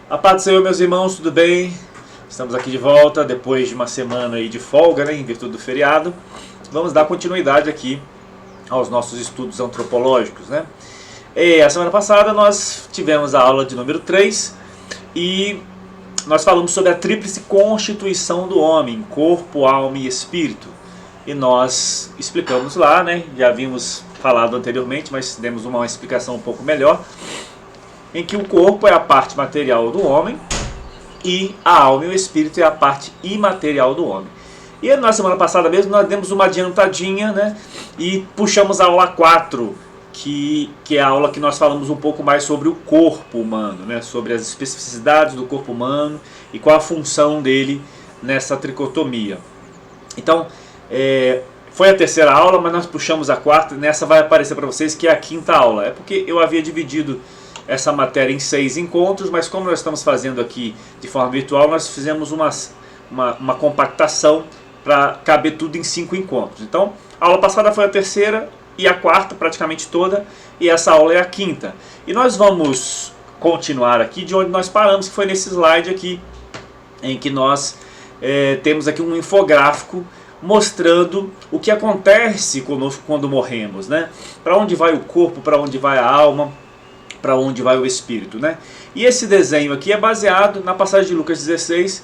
A paz do Senhor, meus irmãos, tudo bem? Estamos aqui de volta depois de uma semana aí de folga, né, em virtude do feriado. Vamos dar continuidade aqui aos nossos estudos antropológicos, né? E a semana passada nós tivemos a aula de número 3 e nós falamos sobre a tríplice constituição do homem, corpo, alma e espírito. E nós explicamos lá, né? Já havíamos falado anteriormente, mas demos uma explicação um pouco melhor, em que o corpo é a parte material do homem e a alma e o espírito é a parte imaterial do homem. E na semana passada mesmo nós demos uma adiantadinha, né, e puxamos a aula 4, que é a aula que nós falamos um pouco mais sobre o corpo humano, né, sobre as especificidades do corpo humano e qual a função dele nessa tricotomia. Então, foi a terceira aula, mas nós puxamos a quarta, e nessa vai aparecer para vocês que é a quinta aula. É porque eu havia dividido essa matéria em 6 encontros, mas como nós estamos fazendo aqui de forma virtual, nós fizemos uma compactação para caber tudo em 5 encontros. Então, a aula passada foi a terceira e a quarta praticamente toda, e essa aula é a quinta. E nós vamos continuar aqui de onde nós paramos, que foi nesse slide aqui, em que nós temos aqui um infográfico mostrando o que acontece conosco quando morremos, né? Para onde vai o corpo, para onde vai a alma, para onde vai o espírito, né? E esse desenho aqui é baseado na passagem de Lucas 16,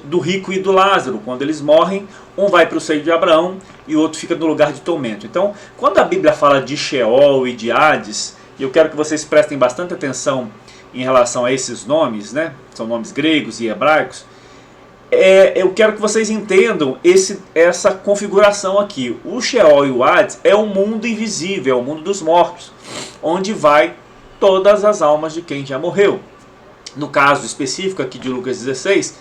do rico e do Lázaro. Quando eles morrem, um vai para o seio de Abraão e o outro fica no lugar de tormento. Então, quando a Bíblia fala de Sheol e de Hades, e eu quero que vocês prestem bastante atenção em relação a esses nomes, né? São nomes gregos e hebraicos. Eu quero que vocês entendam essa configuração aqui. O Sheol e o Hades é o mundo invisível, é o mundo dos mortos, onde vai todas as almas de quem já morreu. No caso específico aqui de Lucas 16,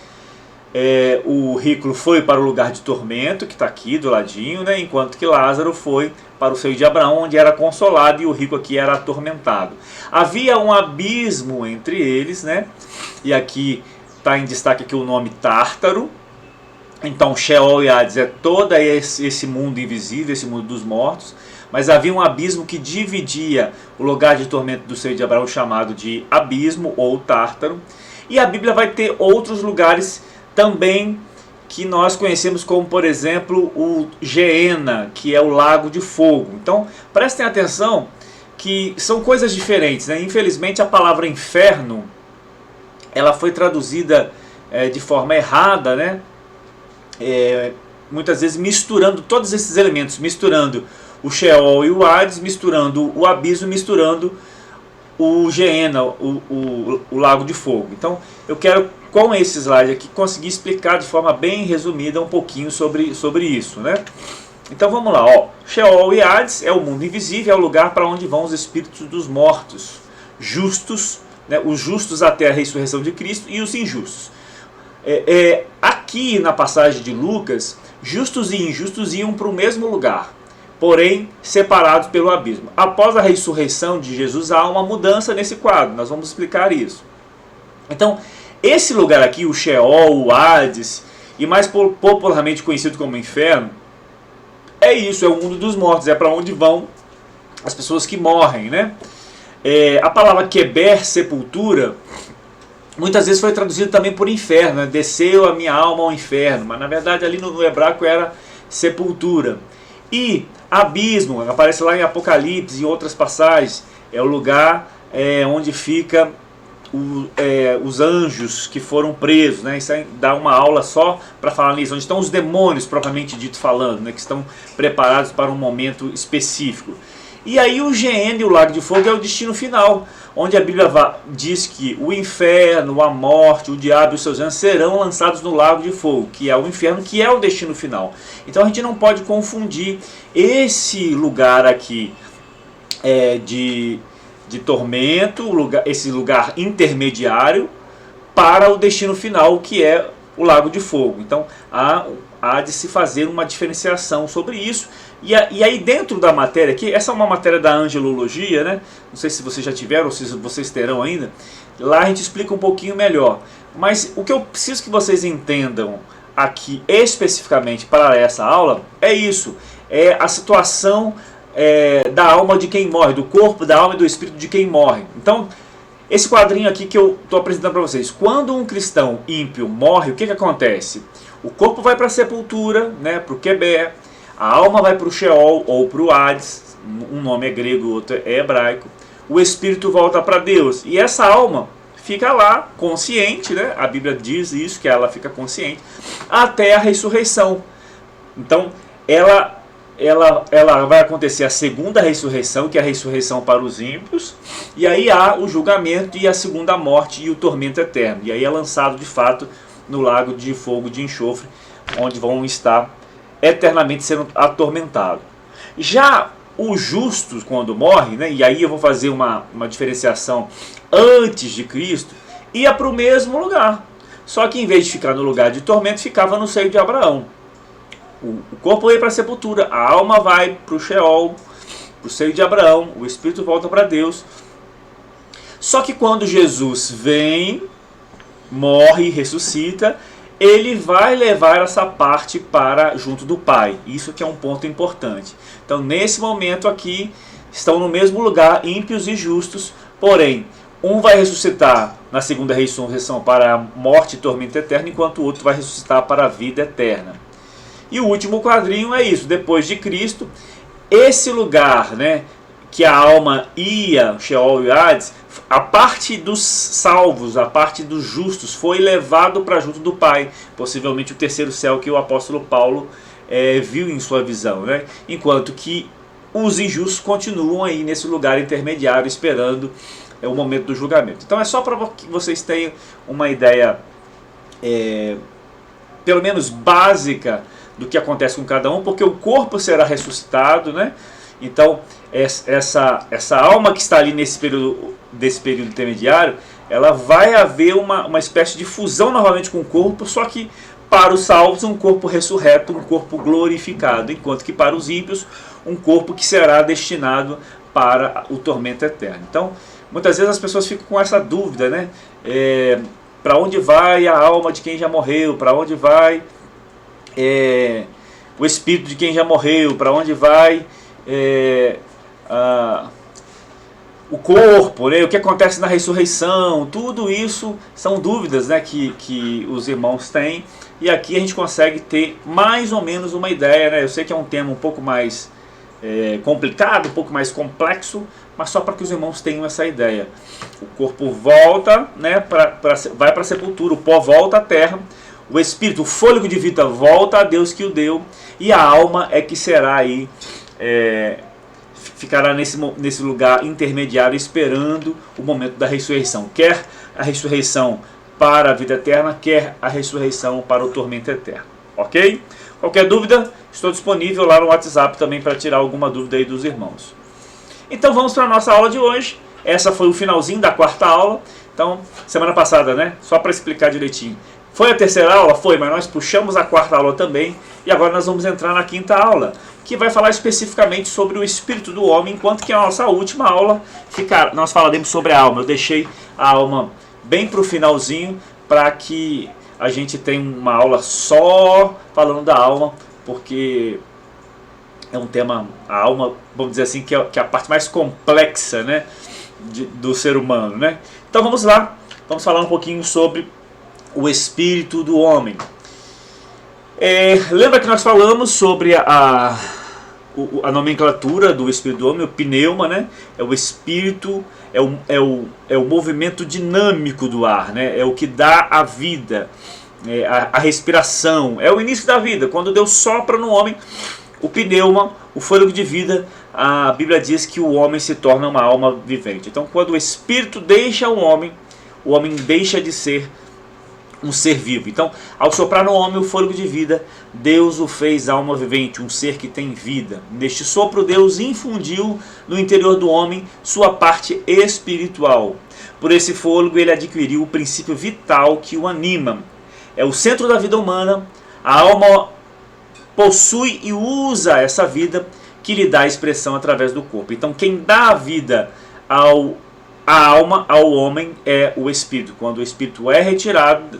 o rico foi para o lugar de tormento, que está aqui do ladinho, né? Enquanto que Lázaro foi para o seio de Abraão, onde era consolado, e o rico aqui era atormentado. Havia um abismo entre eles, né? E aqui está em destaque aqui o nome Tártaro. Então Sheol e Hades é todo esse mundo invisível, esse mundo dos mortos. Mas havia um abismo que dividia o lugar de tormento do seio de Abraão, chamado de abismo ou Tártaro. E a Bíblia vai ter outros lugares também que nós conhecemos como, por exemplo, o Geena, que é o lago de fogo. Então, prestem atenção que são coisas diferentes, né? Infelizmente, a palavra inferno ela foi traduzida de forma errada, né? Muitas vezes misturando todos esses elementos, misturando o Sheol e o Hades, misturando o abismo, misturando o Geena, o lago de fogo. Então, eu quero, com esse slide aqui, conseguir explicar de forma bem resumida um pouquinho sobre isso, né? Então, vamos lá, ó. Sheol e Hades é o mundo invisível, é o lugar para onde vão os espíritos dos mortos, justos, né? Os justos até a ressurreição de Cristo e os injustos. Aqui na passagem de Lucas, justos e injustos iam para o mesmo lugar, porém separados pelo abismo. Após a ressurreição de Jesus, há uma mudança nesse quadro, nós vamos explicar isso. Então, esse lugar aqui, o Sheol, o Hades, e mais popularmente conhecido como inferno, é isso, é o mundo dos mortos, é para onde vão as pessoas que morrem, né? A palavra Keber, sepultura, muitas vezes foi traduzida também por inferno, né? Desceu a minha alma ao inferno, mas na verdade ali no hebraico era sepultura. E abismo, aparece lá em Apocalipse e em outras passagens, é o lugar onde fica os anjos que foram presos, né? Isso aí dá uma aula só para falar nisso, onde estão os demônios propriamente dito falando, né? Que estão preparados para um momento específico. E aí o Geena e o lago de fogo é o destino final, onde a Bíblia diz que o inferno, a morte, o diabo e os seus anjos serão lançados no lago de fogo, que é o inferno, que é o destino final. Então a gente não pode confundir esse lugar aqui de tormento, esse lugar intermediário, para o destino final, que é o lago de fogo. Então há de se fazer uma diferenciação sobre isso. E aí dentro da matéria aqui, essa é uma matéria da angelologia, né? Não sei se vocês já tiveram ou se vocês terão ainda. Lá a gente explica um pouquinho melhor. Mas o que eu preciso que vocês entendam aqui especificamente para essa aula é isso. É a situação da alma de quem morre, do corpo, da alma e do espírito de quem morre. Então, esse quadrinho aqui que eu estou apresentando para vocês. Quando um cristão ímpio morre, o que acontece? O corpo vai para a sepultura, né, para o Quebé, a alma vai para o Sheol ou para o Hades, um nome é grego, outro é hebraico, o espírito volta para Deus, e essa alma fica lá, consciente, né, a Bíblia diz isso, que ela fica consciente, até a ressurreição. Então, ela vai acontecer a segunda ressurreição, que é a ressurreição para os ímpios, e aí há o julgamento e a segunda morte e o tormento eterno. E aí é lançado de fato no lago de fogo de enxofre, onde vão estar eternamente sendo atormentados. Já os justos, quando morrem, né, e aí eu vou fazer uma diferenciação antes de Cristo, ia para o mesmo lugar. Só que em vez de ficar no lugar de tormento, ficava no seio de Abraão. O corpo vai para a sepultura, a alma vai para o Sheol, para o seio de Abraão, o espírito volta para Deus. Só que quando Jesus vem, morre e ressuscita, ele vai levar essa parte para junto do Pai. Isso que é um ponto importante. Então, nesse momento aqui, estão no mesmo lugar, ímpios e justos, porém, um vai ressuscitar na segunda ressurreição para a morte e tormento eterno, enquanto o outro vai ressuscitar para a vida eterna. E o último quadrinho é isso, depois de Cristo, esse lugar, né, que a alma ia, Sheol e Hades, a parte dos salvos, a parte dos justos, foi levado para junto do Pai, possivelmente o terceiro céu que o apóstolo Paulo viu em sua visão, né? Enquanto que os injustos continuam aí nesse lugar intermediário, esperando o momento do julgamento. Então é só para que vocês tenham uma ideia, pelo menos básica, do que acontece com cada um, porque o corpo será ressuscitado, né? Então, essa alma que está ali nesse período intermediário, ela vai haver uma espécie de fusão novamente com o corpo, só que para os salvos um corpo ressurreto, um corpo glorificado, enquanto que para os ímpios um corpo que será destinado para o tormento eterno. Então, muitas vezes as pessoas ficam com essa dúvida, né? Para onde vai a alma de quem já morreu? Para onde vai o espírito de quem já morreu? Para onde vai o corpo, né? O que acontece na ressurreição? Tudo isso são dúvidas, né, que os irmãos têm, e aqui a gente consegue ter mais ou menos uma ideia, né? Eu sei que é um tema um pouco mais complicado, um pouco mais complexo, mas só para que os irmãos tenham essa ideia. O corpo volta, né, vai para a sepultura, o pó volta à terra, o espírito, o fôlego de vida volta a Deus que o deu, e a alma é que será aí, ficará nesse lugar intermediário esperando o momento da ressurreição. Quer a ressurreição para a vida eterna, quer a ressurreição para o tormento eterno. Ok? Qualquer dúvida, estou disponível lá no WhatsApp também para tirar alguma dúvida aí dos irmãos. Então vamos para a nossa aula de hoje. Essa foi o finalzinho da quarta aula. Então, semana passada, né? Só para explicar direitinho. Foi a terceira aula? Foi, mas nós puxamos a quarta aula também. E agora nós vamos entrar na quinta aula, que vai falar especificamente sobre o espírito do homem, enquanto que a nossa última aula, nós falaremos sobre a alma. Eu deixei a alma bem para o finalzinho, para que a gente tenha uma aula só falando da alma, porque é um tema, a alma, vamos dizer assim, que é a parte mais complexa, né, do ser humano, né? Então vamos lá, vamos falar um pouquinho sobre o espírito do homem. Lembra que nós falamos sobre a nomenclatura do espírito do homem, o pneuma, né? É o espírito, é o movimento dinâmico do ar, né? É o que dá a vida, a respiração, é o início da vida. Quando Deus sopra no homem, o pneuma, o fôlego de vida, a Bíblia diz que o homem se torna uma alma vivente. Então, quando o espírito deixa o homem deixa de ser um ser vivo. Então, ao soprar no homem o fôlego de vida, Deus o fez alma vivente, um ser que tem vida. Neste sopro, Deus infundiu no interior do homem sua parte espiritual. Por esse fôlego, ele adquiriu o princípio vital que o anima. É o centro da vida humana. A alma possui e usa essa vida que lhe dá expressão através do corpo. Então, quem dá a vida a alma, ao homem, é o espírito. Quando o espírito é retirado,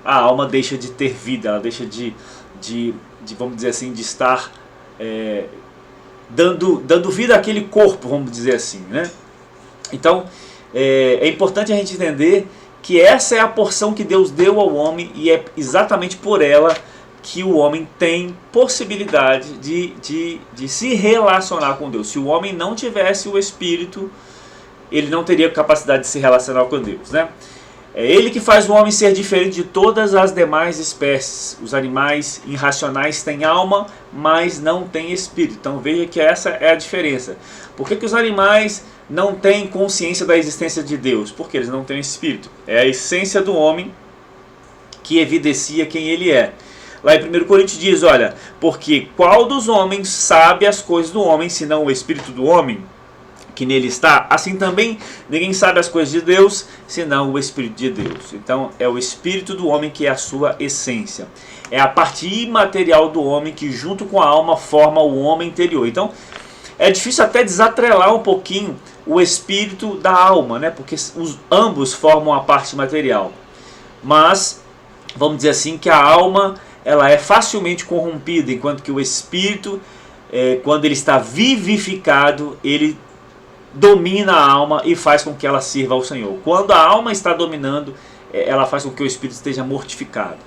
a alma deixa de ter vida, ela deixa de vamos dizer assim, de estar dando vida àquele corpo, vamos dizer assim, né? Então, é importante a gente entender que essa é a porção que Deus deu ao homem e é exatamente por ela que o homem tem possibilidade de se relacionar com Deus. Se o homem não tivesse o Espírito, ele não teria capacidade de se relacionar com Deus, né? É ele que faz o homem ser diferente de todas as demais espécies. Os animais irracionais têm alma, mas não têm espírito. Então veja que essa é a diferença. Por que os animais não têm consciência da existência de Deus? Porque eles não têm espírito. É a essência do homem que evidencia quem ele é. Lá em 1 Coríntios diz, olha, porque qual dos homens sabe as coisas do homem, senão o espírito do homem que nele está? Assim também ninguém sabe as coisas de Deus, senão o Espírito de Deus. Então é o Espírito do homem que é a sua essência. É a parte imaterial do homem que junto com a alma forma o homem interior. Então é difícil até desatrelar um pouquinho o espírito da alma, né? Porque ambos formam a parte material. Mas vamos dizer assim que a alma ela é facilmente corrompida, enquanto que o espírito, quando ele está vivificado, ele domina a alma e faz com que ela sirva ao Senhor. Quando a alma está dominando, ela faz com que o espírito esteja mortificado.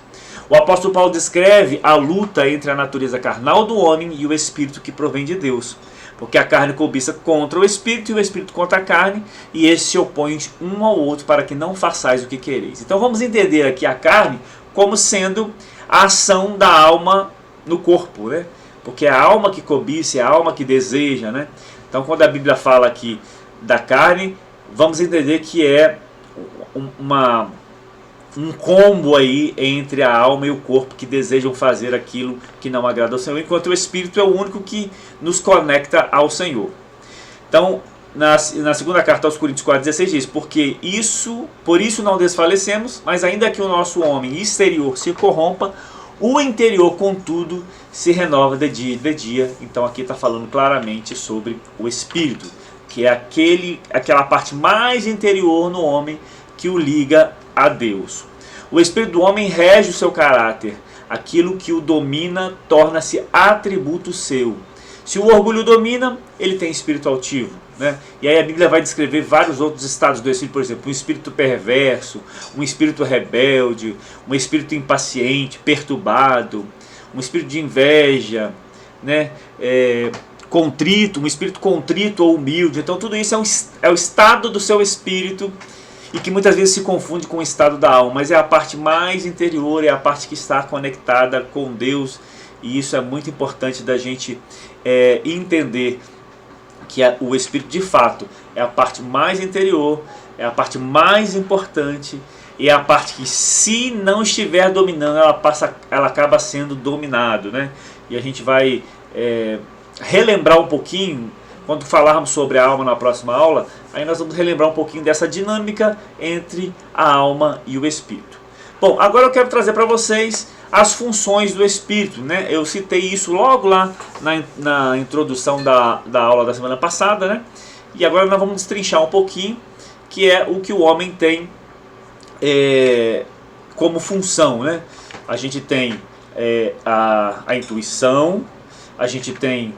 O apóstolo Paulo descreve a luta entre a natureza carnal do homem e o espírito que provém de Deus. Porque a carne cobiça contra o espírito e o espírito contra a carne, e esses se opõem um ao outro para que não façais o que quereis. Então vamos entender aqui a carne como sendo a ação da alma no corpo, né? Porque é a alma que cobiça, é a alma que deseja, né? Então quando a Bíblia fala aqui da carne, vamos entender que é um combo aí entre a alma e o corpo que desejam fazer aquilo que não agrada ao Senhor, enquanto o Espírito é o único que nos conecta ao Senhor. Então, na segunda carta aos Coríntios 4,16 diz, por isso não desfalecemos, mas ainda que o nosso homem exterior se corrompa, o interior, contudo, se renova de dia. Então aqui está falando claramente sobre o Espírito, que é aquela parte mais interior no homem que o liga a Deus. O Espírito do homem rege o seu caráter. Aquilo que o domina torna-se atributo seu. Se o orgulho domina, ele tem espírito altivo, né? E aí a Bíblia vai descrever vários outros estados do espírito, por exemplo, um espírito perverso, um espírito rebelde, um espírito impaciente, perturbado, um espírito de inveja, né? Contrito, um espírito contrito ou humilde. Então tudo isso é o estado do seu espírito e que muitas vezes se confunde com o estado da alma, mas é a parte mais interior, é a parte que está conectada com Deus, e isso é muito importante da gente entender que o Espírito de fato é a parte mais interior, é a parte mais importante, e é a parte que, se não estiver dominando, ela acaba sendo dominado, né? E a gente vai relembrar um pouquinho, quando falarmos sobre a alma na próxima aula, aí nós vamos relembrar um pouquinho dessa dinâmica entre a alma e o Espírito. Bom, agora eu quero trazer para vocês as funções do Espírito, né? Eu citei isso logo lá na introdução da aula da semana passada, né? E agora nós vamos destrinchar um pouquinho, que é o que o homem tem como função, né? A gente tem a intuição, a gente tem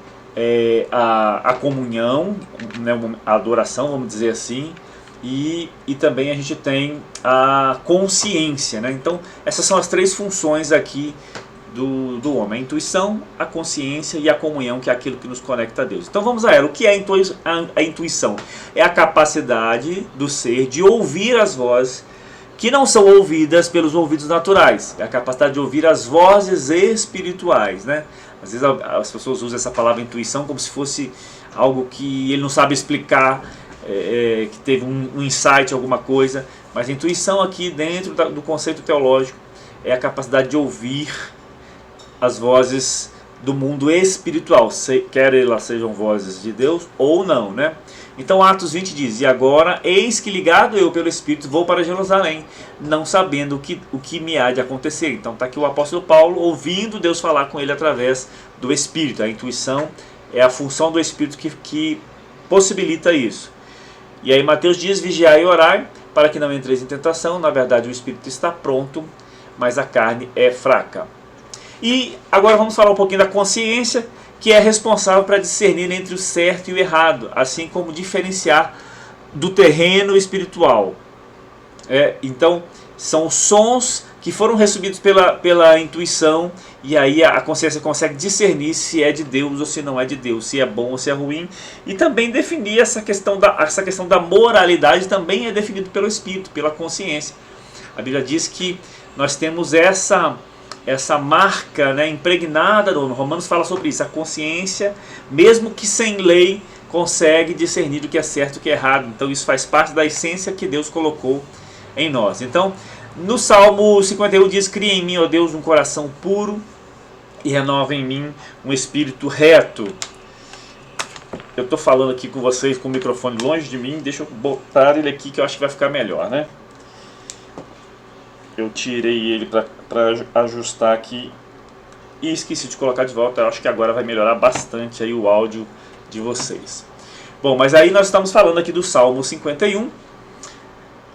a comunhão, né? A adoração, vamos dizer assim, e também a gente tem a consciência, né? Então essas são as três funções aqui do homem: a intuição, a consciência e a comunhão, que é aquilo que nos conecta a Deus. Então vamos a ela. O que é a intuição? É a capacidade do ser de ouvir as vozes que não são ouvidas pelos ouvidos naturais. É a capacidade de ouvir as vozes espirituais, né? Às vezes as pessoas usam essa palavra intuição como se fosse algo que ele não sabe explicar, que teve um insight, alguma coisa. Mas a intuição aqui, dentro do conceito teológico, é a capacidade de ouvir as vozes do mundo espiritual, quer elas sejam vozes de Deus ou não, né? Então Atos 20 diz: e agora, eis que ligado eu pelo Espírito vou para Jerusalém, não sabendo o que me há de acontecer. Então está aqui o apóstolo Paulo ouvindo Deus falar com ele através do Espírito. A intuição é a função do Espírito que possibilita isso. E aí Mateus diz: vigiai e orai, para que não entreis em tentação. Na verdade o Espírito está pronto, mas a carne é fraca. E agora vamos falar um pouquinho da consciência, que é responsável para discernir entre o certo e o errado, assim como diferenciar do terreno espiritual. Então, são sons que foram recebidos pela intuição, e aí a consciência consegue discernir se é de Deus ou se não é de Deus, se é bom ou se é ruim, e também definir essa questão da moralidade também é definido pelo Espírito, pela consciência. A Bíblia diz que nós temos essa marca, né, impregnada, Romanos fala sobre isso, a consciência, mesmo que sem lei, consegue discernir o que é certo e o que é errado. Então isso faz parte da essência que Deus colocou em nós. Então, no Salmo 51 diz: cria em mim, ó Deus, um coração puro e renova em mim um espírito reto. Eu estou falando aqui com vocês com o microfone longe de mim, deixa eu botar ele aqui que eu acho que vai ficar melhor, né? Eu tirei ele para ajustar aqui e esqueci de colocar de volta. Eu acho que agora vai melhorar bastante aí o áudio de vocês. Bom, mas aí nós estamos falando aqui do Salmo 51,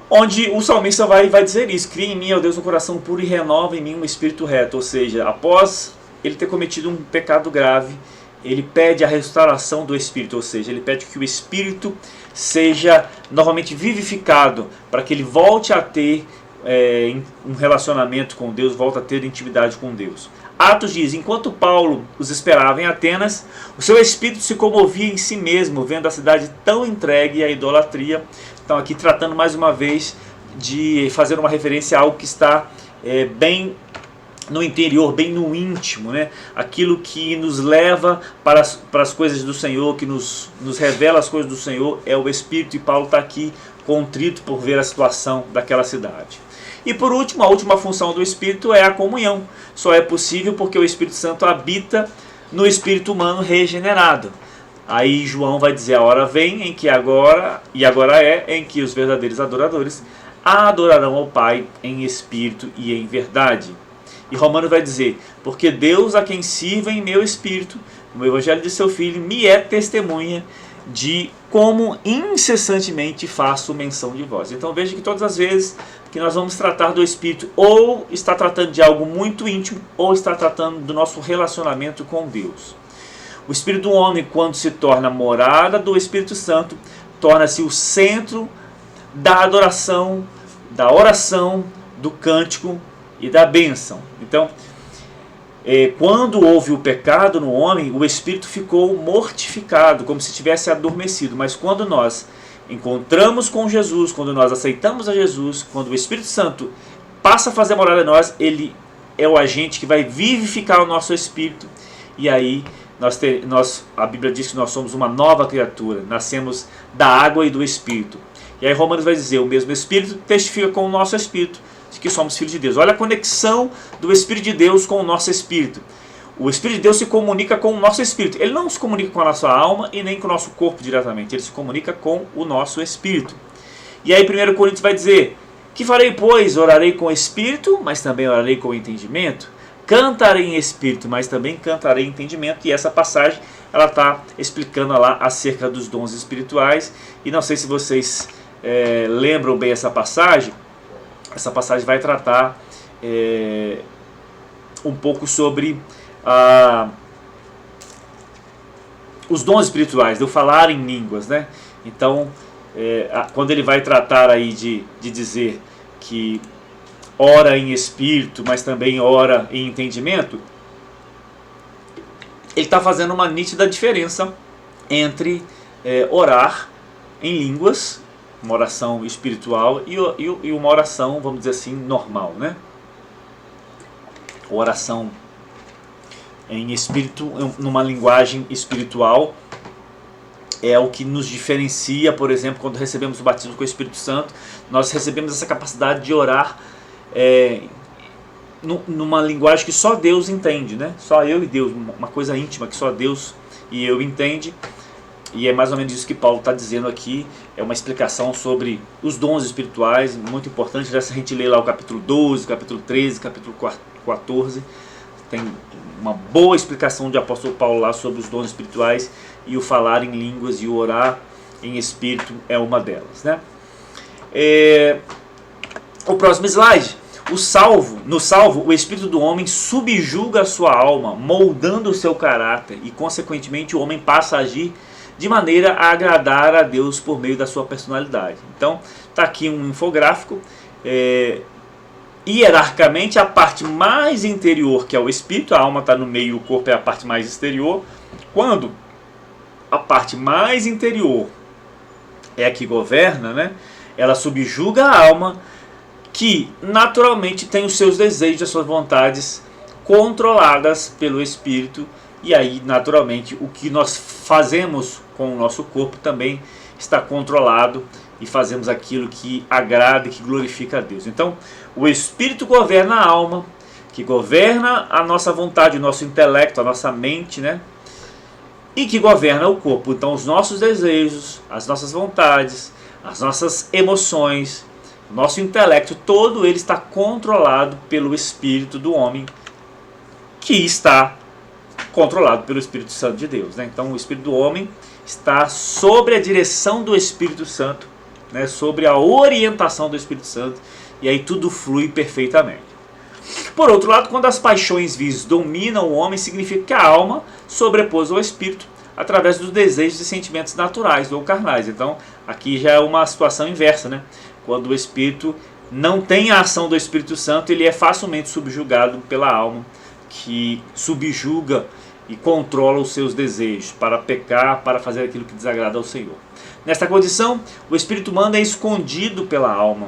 onde o salmista vai dizer isso: cria em mim, ó Deus, um coração puro e renova em mim um espírito reto. Ou seja, após ele ter cometido um pecado grave, ele pede a restauração do espírito, ou seja, ele pede que o espírito seja novamente vivificado, para que ele volte a ter um relacionamento com Deus, volta a ter intimidade com Deus. Atos diz: enquanto Paulo os esperava em Atenas, o seu espírito se comovia em si mesmo, vendo a cidade tão entregue à idolatria. Então aqui tratando mais uma vez de fazer uma referência a algo que está bem no interior, bem no íntimo, né? Aquilo que nos leva para as coisas do Senhor, que nos revela as coisas do Senhor, é o Espírito, e Paulo está aqui contrito por ver a situação daquela cidade. E por último, a última função do Espírito é a comunhão. Só é possível porque o Espírito Santo habita no espírito humano regenerado. Aí João vai dizer: a hora vem em que agora em que os verdadeiros adoradores adorarão ao Pai em espírito e em verdade. E Romano vai dizer: porque Deus, a quem sirvo em meu espírito, no Evangelho de seu Filho, me é testemunha de como incessantemente faço menção de vós. Então veja que todas as vezes que nós vamos tratar do Espírito, ou está tratando de algo muito íntimo, ou está tratando do nosso relacionamento com Deus. O Espírito do homem, quando se torna morada do Espírito Santo, torna-se o centro da adoração, da oração, do cântico e da bênção. Então, quando houve o pecado no homem, o Espírito ficou mortificado, como se tivesse adormecido. Mas quando nós encontramos com Jesus, quando nós aceitamos a Jesus, quando o Espírito Santo passa a fazer morada em nós, ele é o agente que vai vivificar o nosso espírito. E aí a Bíblia diz que nós somos uma nova criatura, nascemos da água e do Espírito. E aí Romanos vai dizer: o mesmo Espírito testifica com o nosso espírito de que somos filhos de Deus. Olha a conexão do Espírito de Deus com o nosso espírito. O Espírito de Deus se comunica com o nosso espírito. Ele não se comunica com a nossa alma e nem com o nosso corpo diretamente. Ele se comunica com o nosso espírito. E aí 1 Coríntios vai dizer: que farei, pois? Orarei com espírito, mas também orarei com entendimento. Cantarei em espírito, mas também cantarei em entendimento. E essa passagem ela está explicando lá acerca dos dons espirituais. E não sei se vocês lembram bem essa passagem. Essa passagem vai tratar um pouco sobre os dons espirituais, de eu falar em línguas, né? Então, quando ele vai tratar aí de dizer que ora em espírito, mas também ora em entendimento, ele está fazendo uma nítida diferença entre orar em línguas, uma oração espiritual, e uma oração, vamos dizer assim, normal, né? Oração em espírito, numa linguagem espiritual, é o que nos diferencia. Por exemplo, quando recebemos o batismo com o Espírito Santo, nós recebemos essa capacidade de orar numa linguagem que só Deus entende, né? Só eu e Deus, uma coisa íntima que só Deus e eu entende. E é mais ou menos isso que Paulo está dizendo aqui. É uma explicação sobre os dons espirituais, muito importante. Já se a gente lê lá o capítulo 12, capítulo 13, capítulo 14, tem uma boa explicação de apóstolo Paulo lá sobre os dons espirituais, e o falar em línguas e o orar em espírito é uma delas, né? O próximo slide. No salvo, o espírito do homem subjuga a sua alma, moldando o seu caráter, e consequentemente o homem passa a agir de maneira a agradar a Deus por meio da sua personalidade. Então, está aqui um infográfico. Hierarquicamente, a parte mais interior, que é o espírito, a alma está no meio e o corpo é a parte mais exterior. Quando a parte mais interior é a que governa, né, ela subjuga a alma, que naturalmente tem os seus desejos, as suas vontades controladas pelo espírito. E aí, naturalmente, o que nós fazemos com o nosso corpo também está controlado e fazemos aquilo que agrada e que glorifica a Deus. Então, o espírito governa a alma, que governa a nossa vontade, o nosso intelecto, a nossa mente, né? E que governa o corpo. Então, os nossos desejos, as nossas vontades, as nossas emoções, o nosso intelecto, todo ele está controlado pelo espírito do homem, que está controlado pelo Espírito Santo de Deus, né? Então, o espírito do homem está sobre a direção do Espírito Santo, né? Sobre a orientação do Espírito Santo, e aí tudo flui perfeitamente. Por outro lado, quando as paixões vis dominam o homem, significa que a alma sobrepôs ao espírito através dos desejos e sentimentos naturais ou carnais. Então, aqui já é uma situação inversa, né? Quando o espírito não tem a ação do Espírito Santo, ele é facilmente subjugado pela alma, que subjuga e controla os seus desejos para pecar, para fazer aquilo que desagrada ao Senhor. Nesta condição, o espírito humano é escondido pela alma,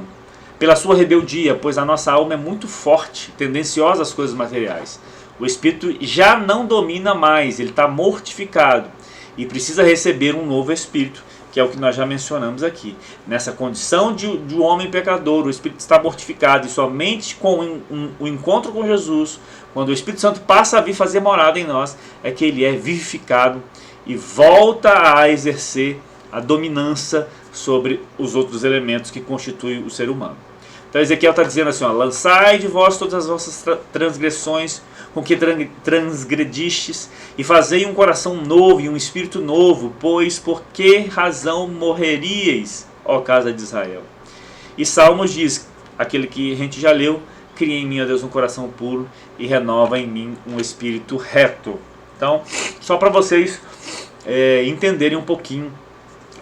pela sua rebeldia, pois a nossa alma é muito forte, tendenciosa às coisas materiais. O espírito já não domina mais, ele está mortificado e precisa receber um novo espírito, que é o que nós já mencionamos aqui. Nessa condição de um homem pecador, o espírito está mortificado, e somente com o encontro com Jesus, quando o Espírito Santo passa a vir fazer morada em nós, é que ele é vivificado e volta a exercer a dominância sobre os outros elementos que constituem o ser humano. Então Ezequiel está dizendo assim, ó, lançai de vós todas as vossas transgressões com que transgredistes, e fazei um coração novo e um espírito novo, pois por que razão morreríeis, ó casa de Israel? E Salmos diz, aquele que a gente já leu, cria em mim, ó Deus, um coração puro e renova em mim um espírito reto. Então, só para vocês entenderem um pouquinho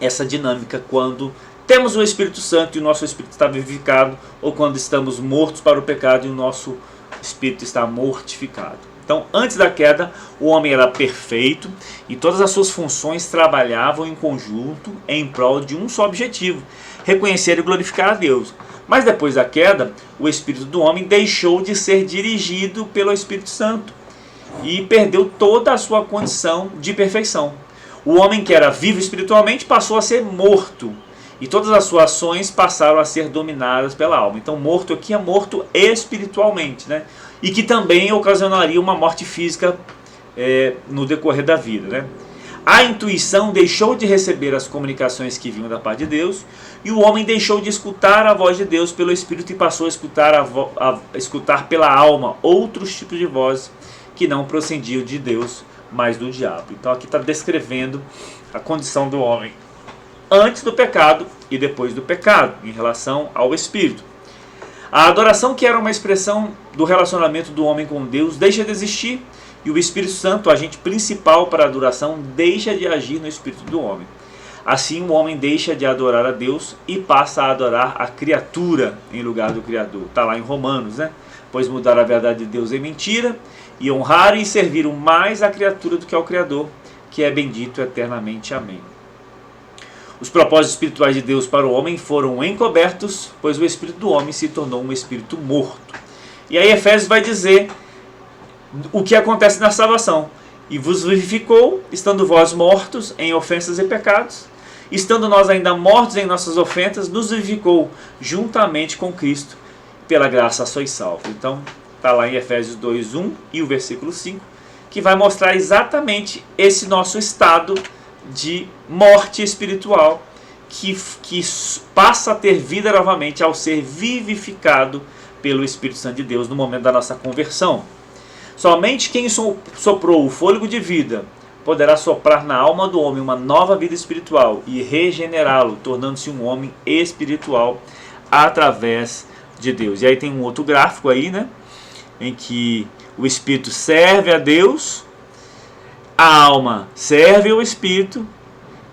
essa dinâmica quando temos o Espírito Santo e o nosso espírito está vivificado, ou quando estamos mortos para o pecado e o nosso espírito está mortificado. Então, antes da queda, o homem era perfeito e todas as suas funções trabalhavam em conjunto em prol de um só objetivo: reconhecer e glorificar a Deus. Mas depois da queda, o espírito do homem deixou de ser dirigido pelo Espírito Santo e perdeu toda a sua condição de perfeição. O homem que era vivo espiritualmente passou a ser morto, e todas as suas ações passaram a ser dominadas pela alma. Então, morto aqui é morto espiritualmente, né? E que também ocasionaria uma morte física no decorrer da vida, né? A intuição deixou de receber as comunicações que vinham da parte de Deus, e o homem deixou de escutar a voz de Deus pelo Espírito e passou a escutar pela alma outros tipos de vozes que não procediam de Deus, mas do diabo. Então aqui está descrevendo a condição do homem antes do pecado e depois do pecado, em relação ao Espírito. A adoração, que era uma expressão do relacionamento do homem com Deus, deixa de existir, e o Espírito Santo, agente principal para a adoração, deixa de agir no espírito do homem. Assim, o homem deixa de adorar a Deus e passa a adorar a criatura em lugar do Criador. Está lá em Romanos, né? Pois mudar a verdade de Deus em mentira, e honrar e servir mais a criatura do que ao Criador, que é bendito eternamente. Amém. Os propósitos espirituais de Deus para o homem foram encobertos, pois o espírito do homem se tornou um espírito morto. E aí Efésios vai dizer o que acontece na salvação. E vos vivificou, estando vós mortos em ofensas e pecados, estando nós ainda mortos em nossas ofensas, nos vivificou juntamente com Cristo, pela graça sois salvos. Então, está lá em Efésios 2:1 e o versículo 5, que vai mostrar exatamente esse nosso estado de morte espiritual, que passa a ter vida novamente ao ser vivificado pelo Espírito Santo de Deus no momento da nossa conversão. Somente quem soprou o fôlego de vida poderá soprar na alma do homem uma nova vida espiritual e regenerá-lo, tornando-se um homem espiritual através de Deus. E aí tem um outro gráfico aí, né, em que o espírito serve a Deus, a alma serve ao espírito,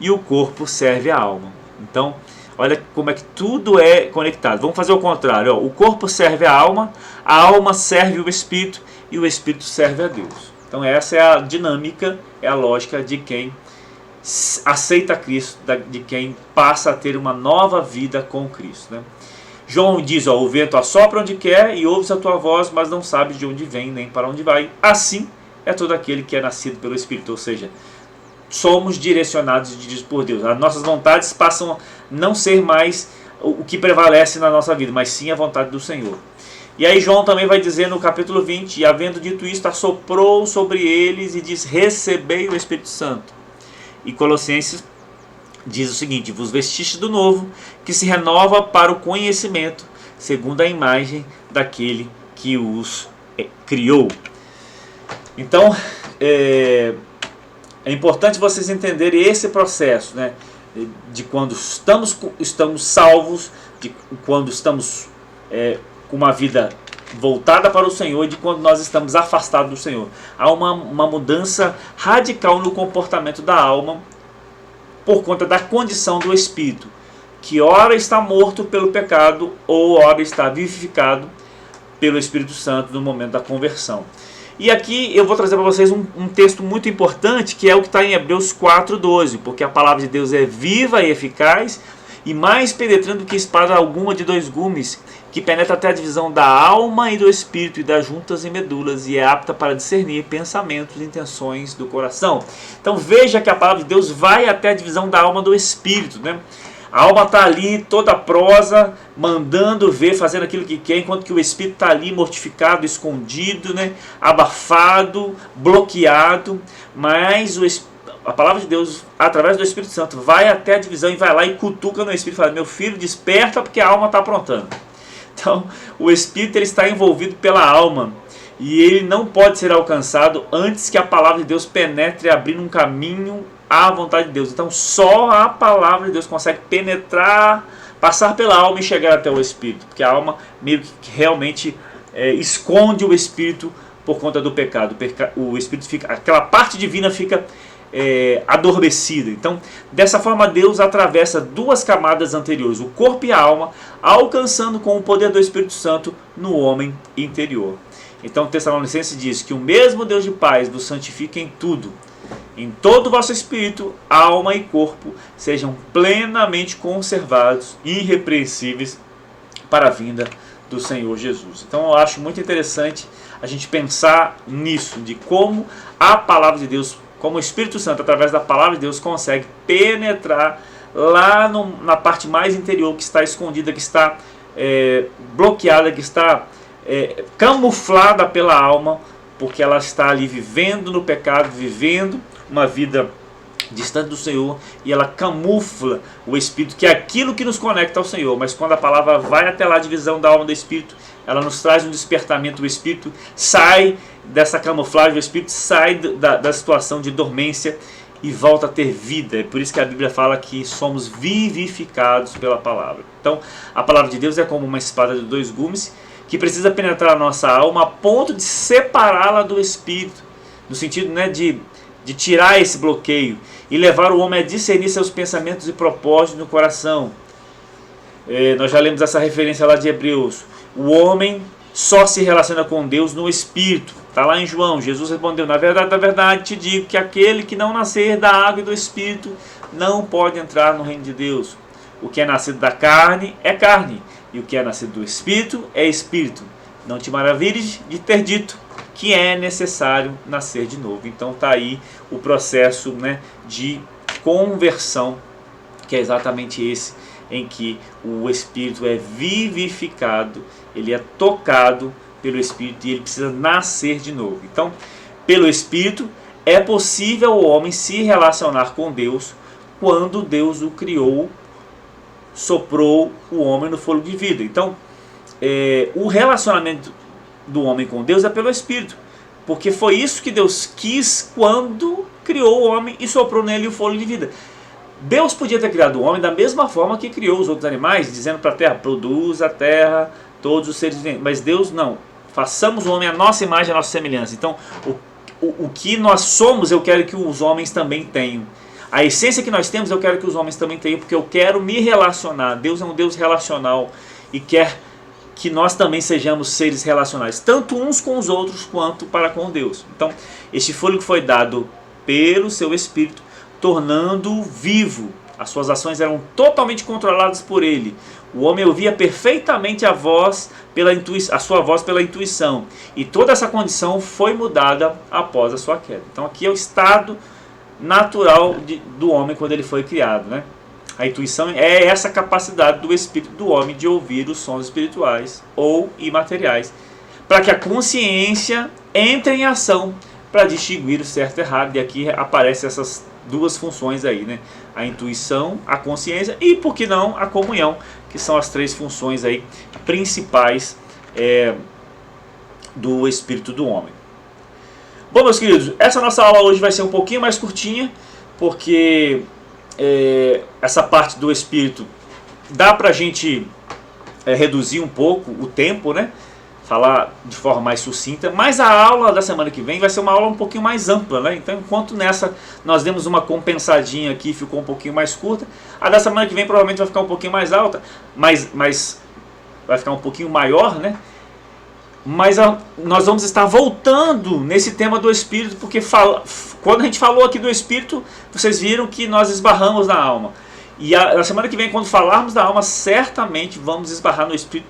e o corpo serve a alma. Então, olha como é que tudo é conectado. Vamos fazer o contrário. Ó. O corpo serve a alma serve o espírito e o espírito serve a Deus. Então essa é a dinâmica, é a lógica de quem aceita Cristo, de quem passa a ter uma nova vida com Cristo. Né? João diz, ó, o vento assopra onde quer e ouves a tua voz, mas não sabes de onde vem nem para onde vai. Assim é todo aquele que é nascido pelo Espírito. Ou seja, somos direcionados e dirigidos por Deus. As nossas vontades passam a não ser mais o que prevalece na nossa vida, mas sim a vontade do Senhor. E aí João também vai dizer no capítulo 20, e havendo dito isto, assoprou sobre eles e diz, recebei o Espírito Santo. E Colossenses diz o seguinte, vos vestiste do novo, que se renova para o conhecimento, segundo a imagem daquele que os criou. Então, é importante vocês entenderem esse processo, né? De quando estamos salvos, de quando estamos com uma vida voltada para o Senhor e de quando nós estamos afastados do Senhor. Há uma mudança radical no comportamento da alma por conta da condição do espírito, que ora está morto pelo pecado ou ora está vivificado pelo Espírito Santo no momento da conversão. E aqui eu vou trazer para vocês um texto muito importante, que é o que está em Hebreus 4:12, porque a palavra de Deus é viva e eficaz e mais penetrante do que espada alguma de dois gumes, que penetra até a divisão da alma e do espírito e das juntas e medulas, e é apta para discernir pensamentos e intenções do coração. Então veja que a palavra de Deus vai até a divisão da alma e do espírito, né? A alma está ali toda prosa, mandando ver, fazendo aquilo que quer, enquanto que o espírito está ali mortificado, escondido, né? Abafado, bloqueado. Mas a palavra de Deus, através do Espírito Santo, vai até a divisão e vai lá e cutuca no espírito e fala, meu filho, desperta porque a alma está aprontando. Então, o espírito ele está envolvido pela alma e ele não pode ser alcançado antes que a palavra de Deus penetre, abrindo um caminho à vontade de Deus. Então, só a palavra de Deus consegue penetrar, passar pela alma e chegar até o espírito, porque a alma meio que realmente esconde o espírito por conta do pecado. O espírito fica, aquela parte divina fica adormecida. Então, dessa forma, Deus atravessa duas camadas anteriores, o corpo e a alma, alcançando com o poder do Espírito Santo no homem interior. Então, Tessalonicenses diz que o mesmo Deus de paz vos santifique em tudo, em todo o vosso espírito, alma e corpo sejam plenamente conservados, irrepreensíveis para a vinda do Senhor Jesus. Então, eu acho muito interessante a gente pensar nisso, de como a palavra de Deus, como o Espírito Santo, através da palavra de Deus, consegue penetrar lá na parte mais interior, que está escondida, que está bloqueada, que está camuflada pela alma, porque ela está ali vivendo no pecado, vivendo uma vida distante do Senhor, e ela camufla o Espírito, que é aquilo que nos conecta ao Senhor. Mas quando a palavra vai até lá, a divisão da alma e do Espírito, ela nos traz um despertamento. O Espírito sai dessa camuflagem, o Espírito sai da situação de dormência e volta a ter vida. É por isso que a Bíblia fala que somos vivificados pela palavra. Então, a palavra de Deus é como uma espada de dois gumes, que precisa penetrar a nossa alma a ponto de separá-la do Espírito, no sentido, né, de tirar esse bloqueio e levar o homem a discernir seus pensamentos e propósitos no coração. Nós já lemos essa referência lá de Hebreus. O homem só se relaciona com Deus no Espírito. Está lá em João. Jesus respondeu, na verdade te digo que aquele que não nascer da água e do Espírito não pode entrar no reino de Deus. O que é nascido da carne é carne, e o que é nascido do Espírito é Espírito. Não te maravilhes de ter dito que é necessário nascer de novo. Então está aí o processo, né, de conversão, que é exatamente esse, em que o Espírito é vivificado, ele é tocado pelo Espírito e ele precisa nascer de novo. Então, pelo Espírito, é possível o homem se relacionar com Deus quando Deus o criou, soprou o homem no fôlego de vida. Então, o relacionamento do homem com Deus é pelo Espírito, porque foi isso que Deus quis quando criou o homem e soprou nele o fôlego de vida. Deus podia ter criado o homem da mesma forma que criou os outros animais, dizendo para a terra, produz a terra todos os seres viventes. Mas Deus não, façamos o homem à nossa imagem, à nossa semelhança. Então, o que nós somos, eu quero que os homens também tenham. A essência que nós temos eu quero que os homens também tenham, porque eu quero me relacionar. Deus é um Deus relacional e quer que nós também sejamos seres relacionais, tanto uns com os outros quanto para com Deus. Então, este fôlego foi dado pelo seu Espírito, tornando-o vivo. As suas ações eram totalmente controladas por ele. O homem ouvia perfeitamente a sua voz pela intuição. E toda essa condição foi mudada após a sua queda. Então aqui é o estado natural do homem quando ele foi criado, né? A intuição é essa capacidade do espírito do homem de ouvir os sons espirituais ou imateriais, para que a consciência entre em ação para distinguir o certo e errado. E aqui aparecem essas duas funções aí, né? A intuição, a consciência e, por que não, a comunhão, que são as três funções aí principais do espírito do homem. Bom, meus queridos, essa nossa aula hoje vai ser um pouquinho mais curtinha, porque essa parte do espírito dá pra gente reduzir um pouco o tempo, né? Falar de forma mais sucinta, mas a aula da semana que vem vai ser uma aula um pouquinho mais ampla, né? Então, enquanto nessa nós demos uma compensadinha aqui, ficou um pouquinho mais curta, a da semana que vem provavelmente vai ficar um pouquinho mais alta, mas vai ficar um pouquinho maior, né? Mas nós vamos estar voltando nesse tema do Espírito, porque quando a gente falou aqui do Espírito, vocês viram que nós esbarramos na alma. E na semana que vem, quando falarmos da alma, certamente vamos esbarrar no Espírito,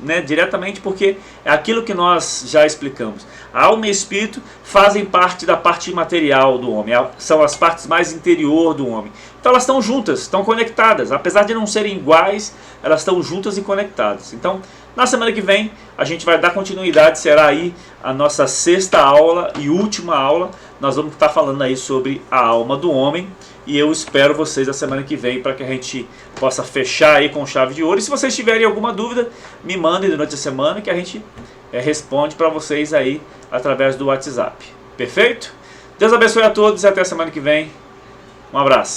né, diretamente, porque é aquilo que nós já explicamos. A alma e o espírito fazem parte da parte imaterial do homem, são as partes mais interior do homem. Então elas estão juntas, estão conectadas, apesar de não serem iguais, elas estão juntas e conectadas. Então, na semana que vem, a gente vai dar continuidade, será aí a nossa sexta aula e última aula. Nós vamos estar falando aí sobre a alma do homem. E eu espero vocês na semana que vem para que a gente possa fechar aí com chave de ouro. E se vocês tiverem alguma dúvida, me mandem durante a semana que a gente responde para vocês aí através do WhatsApp. Perfeito? Deus abençoe a todos e até a semana que vem. Um abraço.